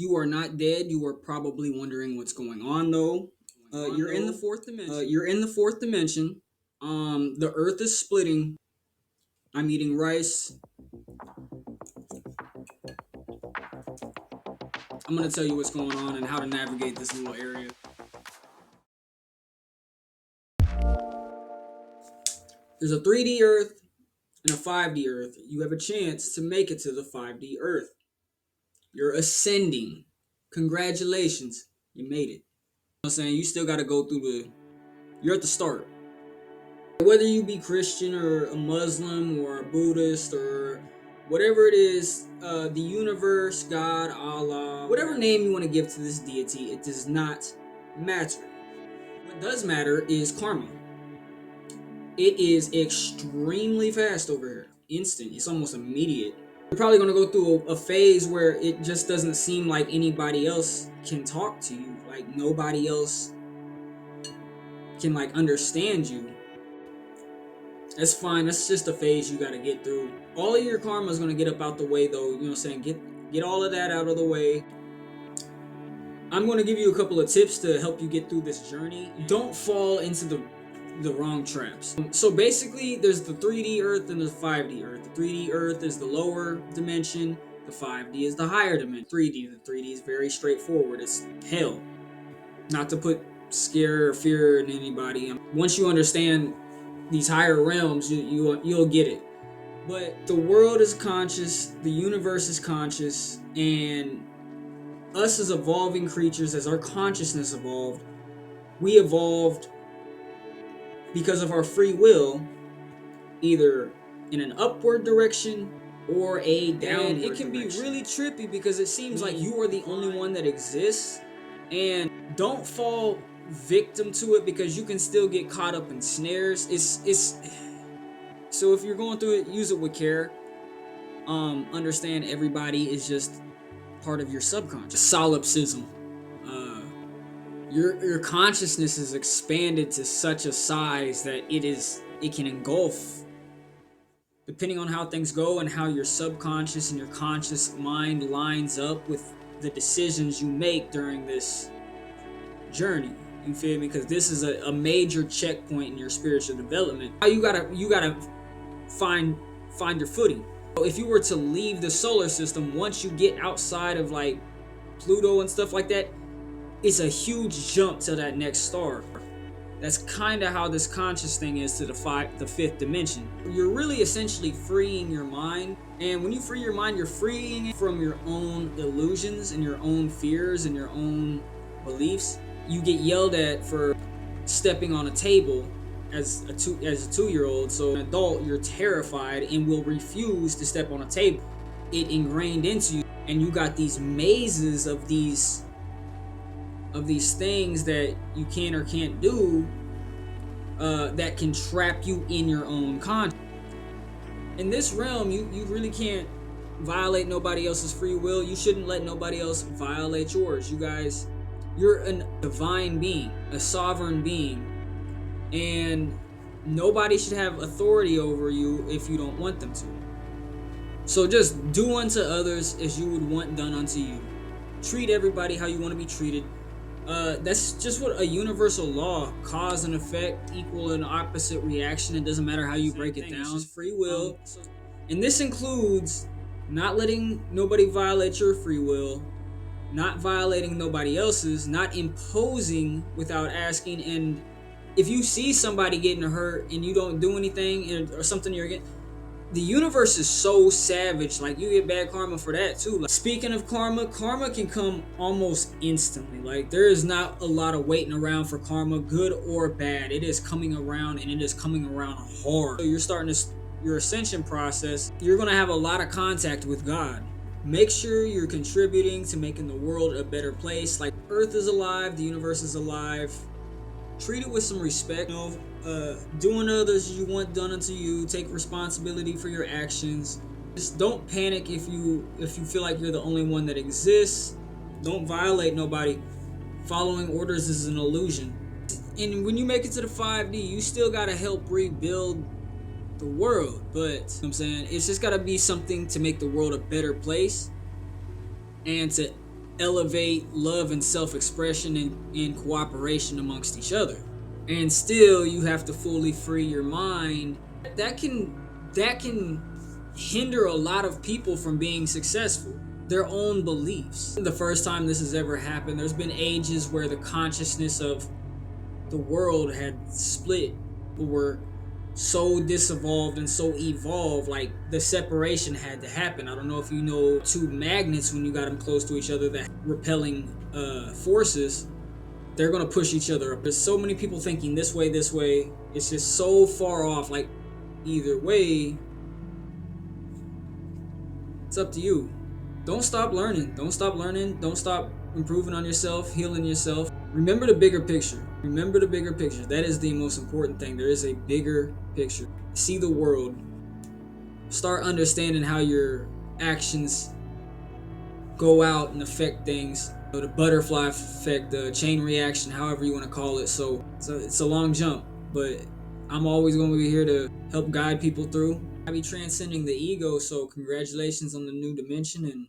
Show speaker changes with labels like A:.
A: You are not dead. You are probably wondering what's going on though. You're in the fourth dimension. You're in the fourth dimension. The Earth is splitting. I'm eating rice. I'm gonna tell you what's going on and how to navigate this little area. There's a 3D Earth and a 5D Earth. You have a chance to make it to the 5D Earth. You're ascending. Congratulations, you made it. You know what I'm saying? You still gotta go through you're at the start. Whether you be Christian or a Muslim or a Buddhist or whatever it is, the universe, God, Allah, whatever name you want to give to this deity, it does not matter. What does matter is karma. It is extremely fast over here. Instant. It's almost immediate. You're probably going to go through a phase where it just doesn't seem like anybody else can talk to you. Like nobody else can understand you. That's fine. That's just a phase you got to get through. All of your karma is going to get up out the way though. You know what I'm saying? Get all of that out of the way. I'm going to give you a couple of tips to help you get through this journey. Don't fall into the wrong traps. So basically, there's the 3D Earth and the 5D Earth. The 3D Earth is the lower dimension. The 5D is the higher dimension. The 3D is very straightforward. It's hell. Not to put scare or fear in anybody. Once you understand these higher realms, you'll get it. But the world is conscious, the universe is conscious, and us as evolving creatures, as our consciousness evolved, we evolved because of our free will, either in an upward direction or a downward direction. It can be really trippy because it seems like you are the only one that exists, and don't fall victim to it because you can still get caught up in snares. It's so if you're going through it, use it with care. Understand everybody is just part of your subconscious. Solipsism. Your consciousness is expanded to such a size that it can engulf, depending on how things go and how your subconscious and your conscious mind lines up with the decisions you make during this journey. You feel me? Because this is a major checkpoint in your spiritual development. You gotta find your footing. So if you were to leave the solar system, once you get outside of Pluto and stuff like that, it's a huge jump to that next star. That's kind of how this conscious thing is to the fifth dimension. You're really essentially freeing your mind, and when you free your mind, you're freeing it from your own illusions and your own fears and your own beliefs. You get yelled at for stepping on a table as a 2-year-old. So an adult, you're terrified and will refuse to step on a table. It ingrained into you, and you got these mazes of these things that you can or can't do that can trap you in your own conscience. In this realm, you really can't violate nobody else's free will. You shouldn't let nobody else violate yours. You're a divine being, a sovereign being, and nobody should have authority over you if you don't want them to. So just do unto others as you would want done unto you. Treat everybody how you want to be treated. That's just what a universal law, cause and effect, equal and opposite reaction. It doesn't matter how you break it down. It's just free will. And this includes not letting nobody violate your free will, not violating nobody else's, not imposing without asking. And if you see somebody getting hurt and you don't do anything or something the universe is so savage, you get bad karma for that too. Speaking of karma can come almost instantly. There is not a lot of waiting around for karma, good or bad. It is coming around, and it is coming around hard. So you're starting your ascension process. You're going to have a lot of contact with God. Make sure you're contributing to making the world a better place. Earth is alive, the universe is alive. Treat it with some respect. Doing others you want done unto you. Take responsibility for your actions. Just don't panic if you feel like you're the only one that exists. Don't violate nobody. Following orders is an illusion. And when you make it to the 5D, you still gotta help rebuild the world. But you know what I'm saying, it's just gotta be something to make the world a better place and to elevate love and self-expression and cooperation amongst each other. And still you have to fully free your mind. That can hinder a lot of people from being successful. Their own beliefs. The first time this has ever happened, there's been ages where the consciousness of the world had split. People were so disevolved and so evolved, like the separation had to happen. I don't know if you know two magnets, when you got them close to each other, that repelling forces, they're gonna push each other up. There's so many people thinking this way. It's just so far off. Like, either way, it's up to you. Don't stop learning. Don't stop improving on yourself, healing yourself. Remember the bigger picture. That is the most important thing. There is a bigger picture. See the world. Start understanding how your actions go out and affect things. The butterfly effect, the chain reaction, however you want to call it. So it's a long jump, but I'm always going to be here to help guide people through. I'll be transcending the ego, so congratulations on the new dimension, and